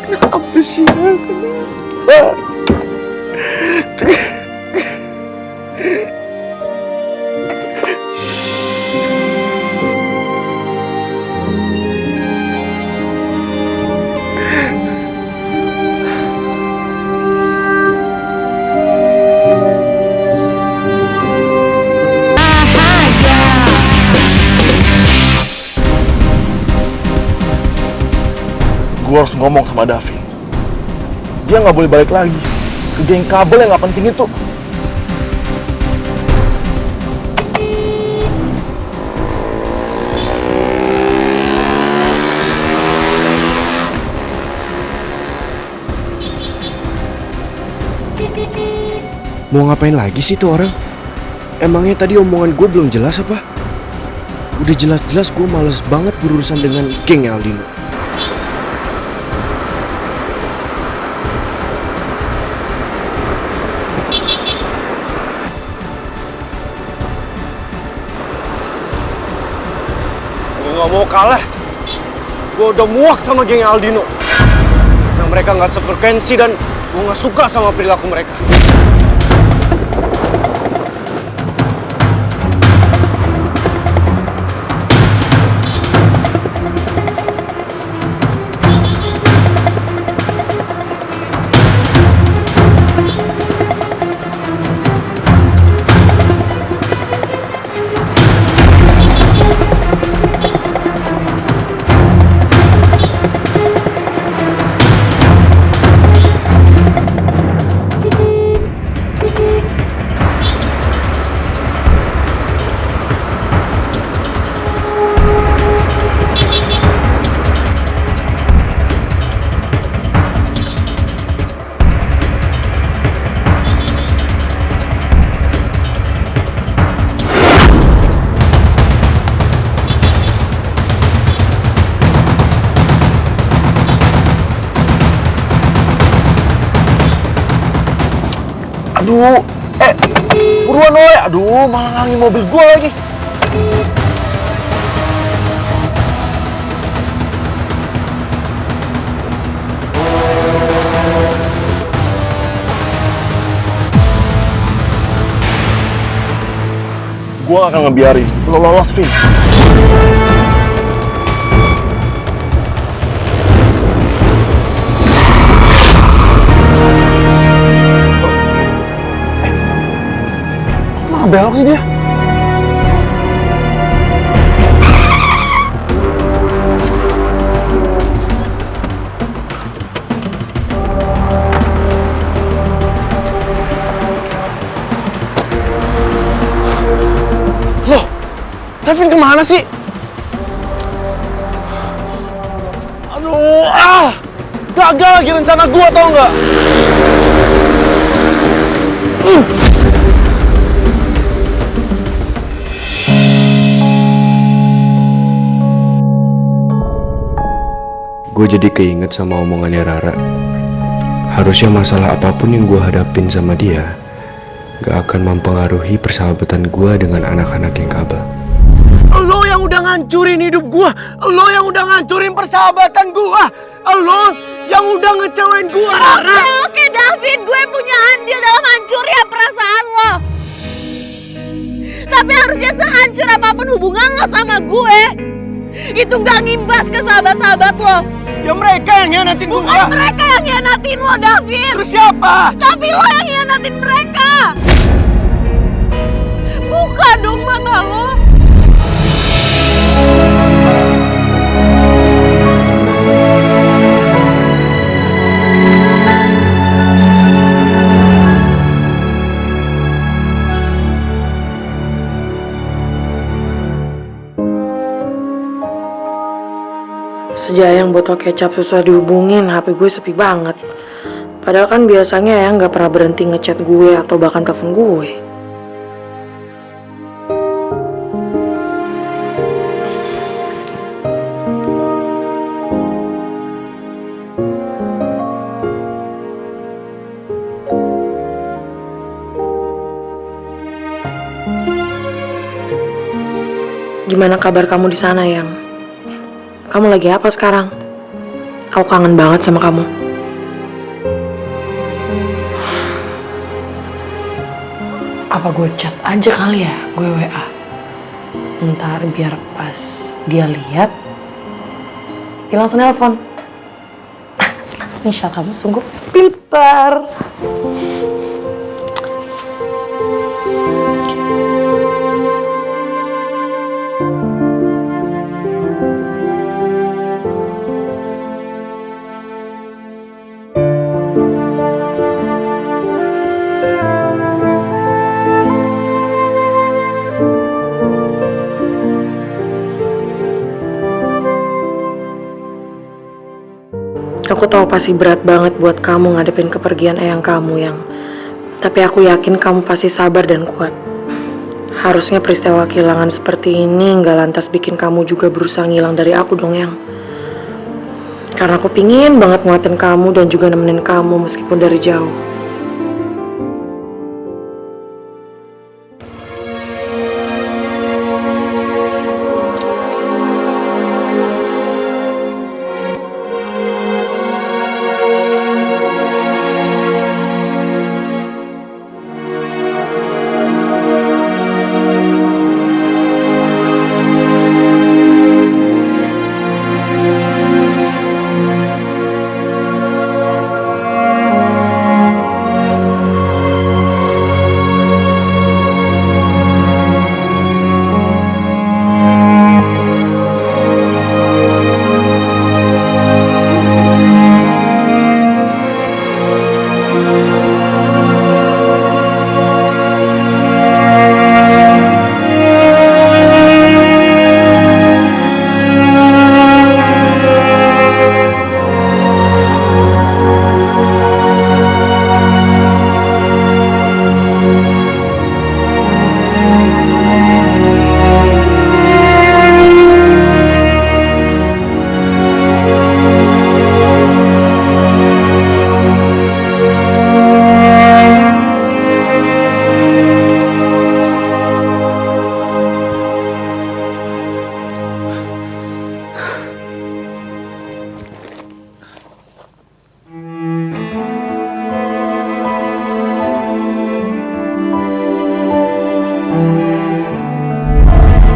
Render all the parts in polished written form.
Apa sih? Kenapa? Gue harus ngomong sama Davin. Dia nggak boleh balik lagi ke geng kabel yang nggak penting itu. Mau ngapain lagi sih tuh orang? Emangnya tadi omongan gue belum jelas apa? Udah jelas-jelas gue males banget berurusan dengan geng Aldino. Gue nggak mau kalah. Gue udah muak sama geng Aldino. Nah, mereka nggak sefrekuensi dan gue nggak suka sama perilaku mereka. Aduh, buruan woy. Aduh, malah ngangin mobil gua lagi. Gua gak akan ngebiarin lo lolos, Vin. Belok sih dia. Loh, Davin kemana sih? Aduh, gagal lagi rencana gua, tau nggak? Gue jadi keinget sama omongannya Rara. Harusnya masalah apapun yang gue hadapin sama dia gak akan mempengaruhi persahabatan gue dengan anak-anak yang kabel. Lo yang udah ngancurin hidup gue. Lo yang udah ngancurin persahabatan gue. Lo yang udah ngecewain gue, Rara. Oke, Davin, gue punya andil dalam hancurnya perasaan lo. Tapi harusnya sehancur apapun hubungan lo sama gue, itu gak ngimbas ke sahabat-sahabat lo. Ya mereka yang hianatin gue. Bukan mereka yang hianatin lo, Davin. Terus siapa? Tapi lo yang hianatin mereka. Buka dong mata lo. Sejak yang botol kecap susah dihubungin, HP gue sepi banget. Padahal kan biasanya yang gak pernah berhenti ngechat gue atau bahkan telepon gue. Gimana kabar kamu di sana, Yang? Kamu lagi apa sekarang? Aku kangen banget sama kamu. Apa gue chat aja kali ya, gue WA. Ntar biar pas dia lihat, dia langsung nelpon. Michelle, kamu sungguh pintar. Aku tahu pasti berat banget buat kamu ngadepin kepergian eyang kamu yang... Tapi aku yakin kamu pasti sabar dan kuat. Harusnya peristiwa kehilangan seperti ini nggak lantas bikin kamu juga berusaha ngilang dari aku dong, Yang. Karena aku pingin banget nguatin kamu dan juga nemenin kamu meskipun dari jauh.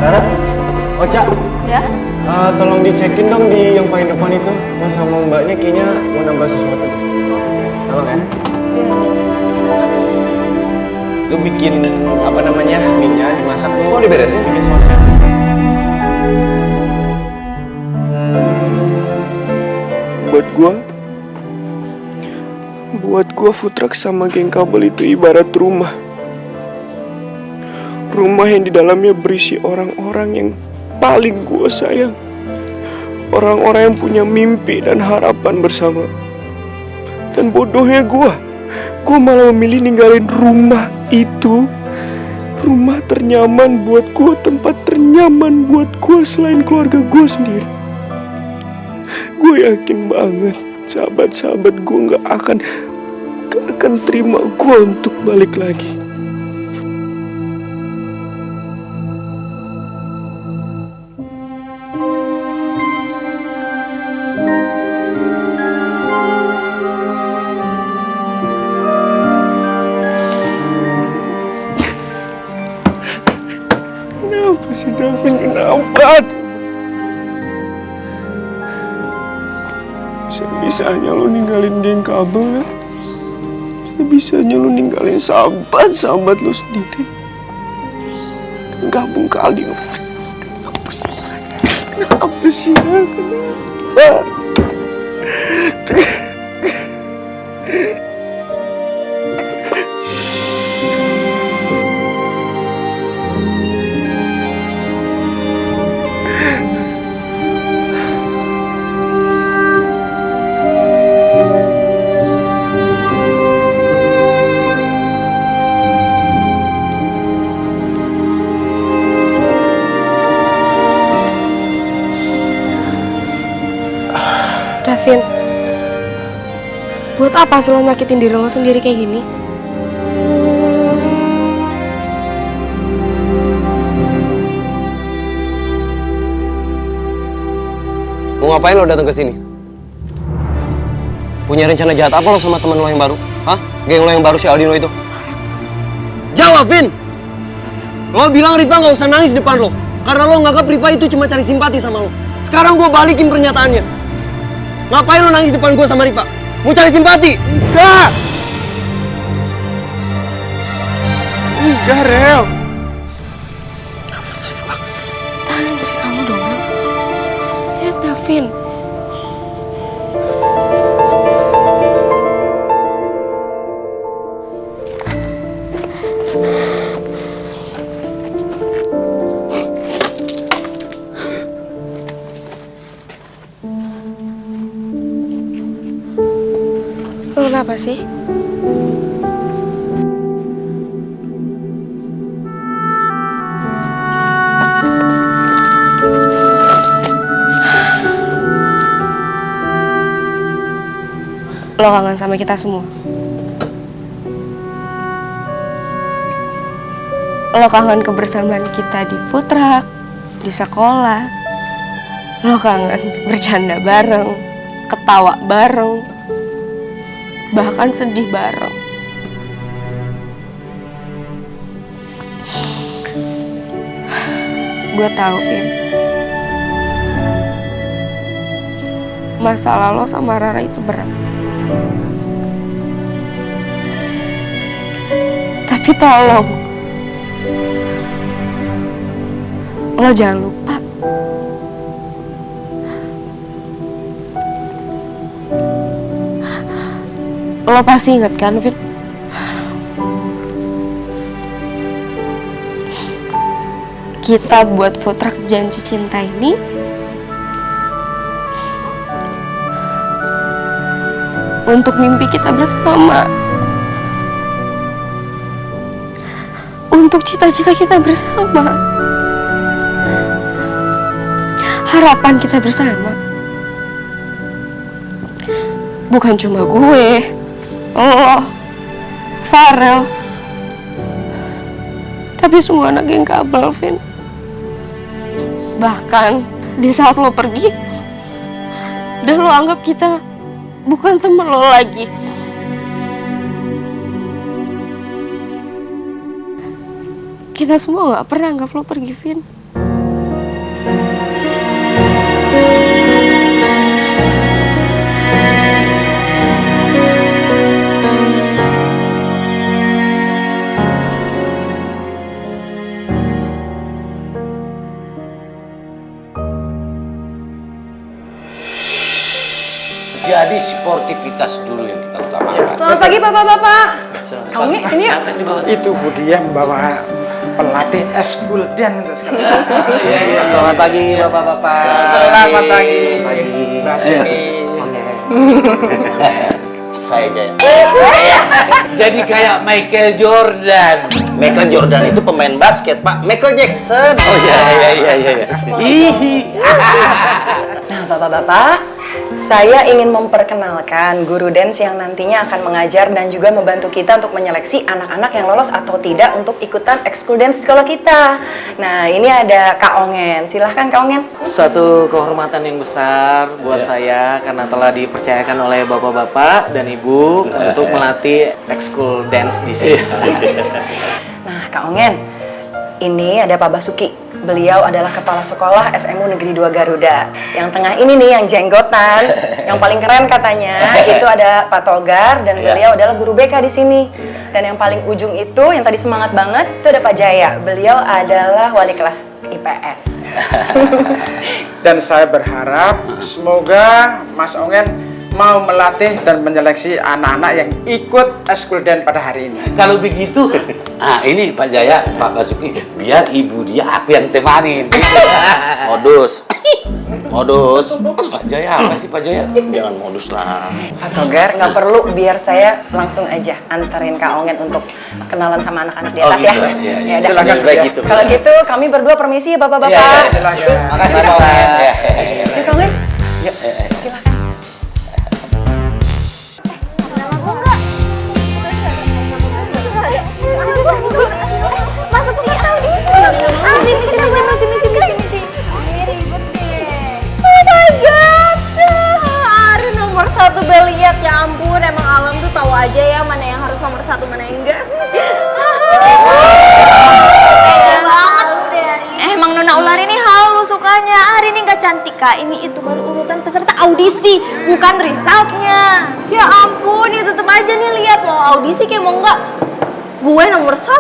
Rara, Ocha, Ya? tolong dicekin dong di yang paling depan itu. Mas sama mbaknya kayaknya mau nambah sesuatu. Tolong ya. Lu bikin apa namanya mie-nya dimasak tuh. Mau diberesin bikin sosnya. Buat gua food truck sama geng kabel itu ibarat rumah. Rumah yang di dalamnya berisi orang-orang yang paling gua sayang. Orang-orang yang punya mimpi dan harapan bersama. Dan bodohnya gua malah memilih ninggalin rumah itu. Rumah ternyaman buat gua, tempat ternyaman buat gua selain keluarga gua sendiri. Gue yakin banget sahabat-sahabat gue gak akan terima gue untuk balik lagi. Kenapa sih Davin, kenapa? Bisa-bisanya lo ninggalin geng kabel kan? Bisa-bisanya lo ninggalin sahabat-sahabat lo sendiri dan gabung ke Aldino. Kenapa sih? Kenapa sih? Kenapa? Davin, buat apa sih lo nyakitin diri lo sendiri kayak gini? Mau ngapain lo datang ke sini? Punya rencana jahat apa lo sama teman lo yang baru? Hah? Geng lo yang baru si Aldino itu? Jawab, Vin! Lo bilang Riva nggak usah nangis depan lo. Karena lo nganggap Riva itu cuma cari simpati sama lo. Sekarang gue balikin pernyataannya. Ngapain lo nangis depan gue sama Riva? Mau cari simpati? Enggak! Enggak, Rel. Tahan emosi kamu dong, Bel. Lihat Davin. Lo kenapa sih? Lo kangen sama kita semua. Lo kangen kebersamaan kita di food truck, di sekolah. Lo kangen bercanda bareng, ketawa bareng, bahkan sedih bareng. Gue tahu, Vin. Masalah lo sama Rara itu berat. Tapi tolong, lo jangan lupa. Lo pasti inget kan, Vin? Kita buat food truck Janji Cinta ini untuk mimpi kita bersama. Untuk cita-cita kita bersama. Harapan kita bersama. Bukan cuma gue, lo, Farel, tapi semua anak geng kabel, Vin. Bahkan di saat lo pergi dan lo anggap kita bukan temen lo lagi, kita semua gak pernah anggap lo pergi, Vin. Jadi sportivitas dulu yang kita utamakan. Selamat pagi bapak-bapak. Kamu sini yuk. Itu Budi yang bawa pelatih eskul dan untuk sekarang. Iya. Selamat pagi bapak-bapak. Selamat pagi. Mbak Suki. Saya Jaya. Jadi kayak Michael Jordan. Michael Jordan itu pemain basket, Pak. Michael Jackson. Oh iya. Nah bapak-bapak, saya ingin memperkenalkan guru dance yang nantinya akan mengajar dan juga membantu kita untuk menyeleksi anak-anak yang lolos atau tidak untuk ikutan ekskul dance di sekolah kita. Nah ini ada Kak Ongen, silahkan Kak Ongen. Suatu kehormatan yang besar buat saya karena telah dipercayakan oleh bapak-bapak dan ibu untuk melatih ekskul dance di sini. Nah Kak Ongen, ini ada Pak Basuki. Beliau adalah kepala sekolah SMU Negeri 2 Garuda. Yang tengah ini nih yang jenggotan, yang paling keren katanya itu ada Pak Togar dan beliau adalah guru BK di sini. Dan yang paling ujung itu yang tadi semangat banget itu ada Pak Jaya. Beliau adalah wali kelas IPS. Dan saya berharap semoga Mas Ongen mau melatih dan menyeleksi anak-anak yang ikut eskul dance pada hari ini. Kalau begitu, ini Pak Jaya, Pak Basuki, biar ibu dia aku yang temanin. Modus. Pak Jaya, apa sih Pak Jaya? Jangan modus lah. Pak Togar, nggak perlu, biar saya langsung aja anterin Kak Ongen untuk kenalan sama anak-anak di atas ya. Ya udah. Silakan gitu. Kalau gitu kami berdua permisi ya bapak-bapak. Makasih Pak Ongen. Yuk Kak Ongen. Yuk, silakan. Masa sih tahu dia? Misi. Ribet deh. Oh my god. Ari nomor 1 bel lihat ya ampun, emang alam tuh tahu aja ya mana yang harus nomor 1 mana yang enggak. Emang Nona Ular ini halu sukanya. Hari ini nggak cantik kak. Ini itu baru urutan peserta audisi, bukan resultnya. Ya ampun, ya tetep aja nih lihat mau audisi kayak mau enggak. Gue nomor 1.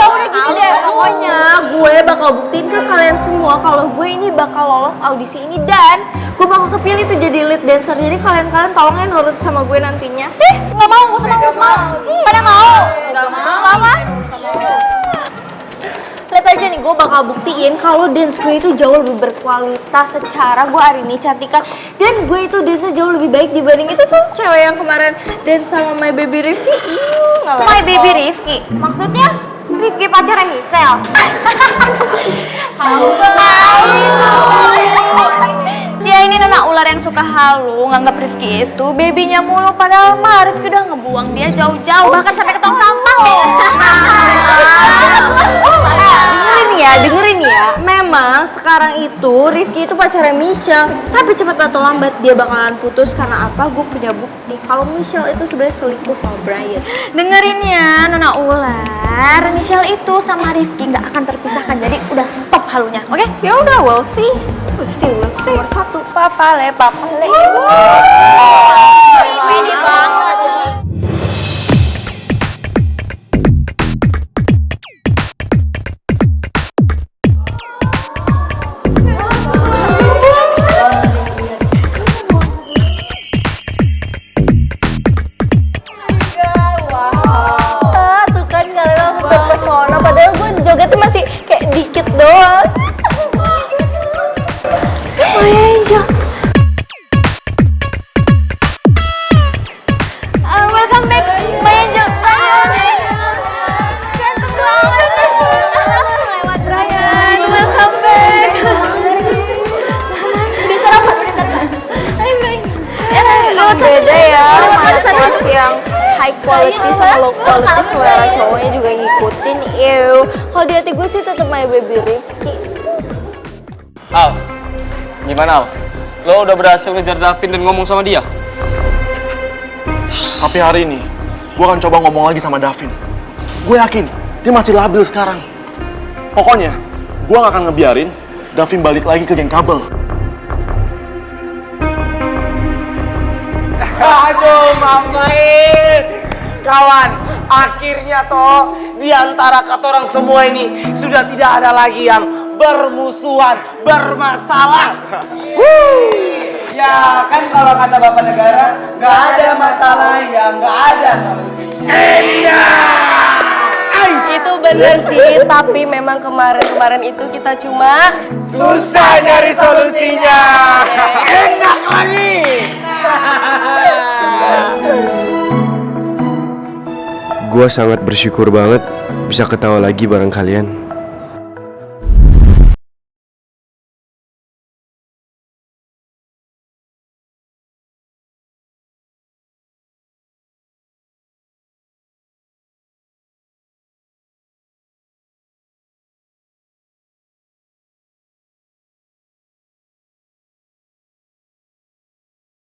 Ya udah gini deh, pokoknya gue bakal buktiin ke kalian semua kalau gue ini bakal lolos audisi ini dan gue bakal kepilih tuh jadi lead dancer. Jadi kalian tolongnya nurut sama gue nantinya. Nggak mau, nggak mau. Pada mau? Nggak mau. Lihat aja nih, gue bakal buktiin kalau dance gue itu jauh lebih berkualitas secara gue hari ini cantikan dan gue itu dance jauh lebih baik dibanding itu tuh cewek yang kemarin dance sama My Baby Rifki. My Baby Rifki? Maksudnya Rifki pacarnya Michelle? Ya ini Nona Ular yang suka halu, nganggap Rifki itu babynya mulu, padahal mah Rifki udah ngebuang dia jauh-jauh, bahkan sampai ke tong sampah. Dengerin ya, memang sekarang itu Rifki itu pacarnya Michelle, tapi cepat atau lambat dia bakalan putus karena apa? Gue punya bukti kalau Michelle itu sebenarnya selingkuh sama Brian. Dengerin ya Nona Ular, Michelle itu sama Rifki nggak akan terpisahkan, jadi udah stop halunya, oke? Ya udah, we'll see. Nomor 1, papa le. Ini banget. Tuh kan kalian langsung terpesona, padahal gue jogetnya masih kayak dikit doang. Welcome back, My Angel. Lewat Brian, welcome back. Udah sarapan. Ayo Brian. Beda ya, mana kelas yang high quality sama low quality, selera cowoknya juga ngikutin. Kalau di hati gue sih tetap My Baby Rifki. Al, gimana Al? Lo udah berhasil ngejar Davin dan ngomong sama dia? Tapi hari ini, gue akan coba ngomong lagi sama Davin. Gue yakin, dia masih labil sekarang. Pokoknya, gue gak akan ngebiarin Davin balik lagi ke geng kabel. Aduh, Mamain. Kawan, akhirnya toh di antara katorang semua ini sudah tidak ada lagi yang bermusuhan, bermasalah. Ya kan kalau kata Bapak Negara, nggak ada masalah yang nggak ada solusinya. Itu bener sih, tapi memang kemarin itu kita cuma susah nyari solusinya. Enak lagi. Gua sangat bersyukur banget bisa ketawa lagi bareng kalian.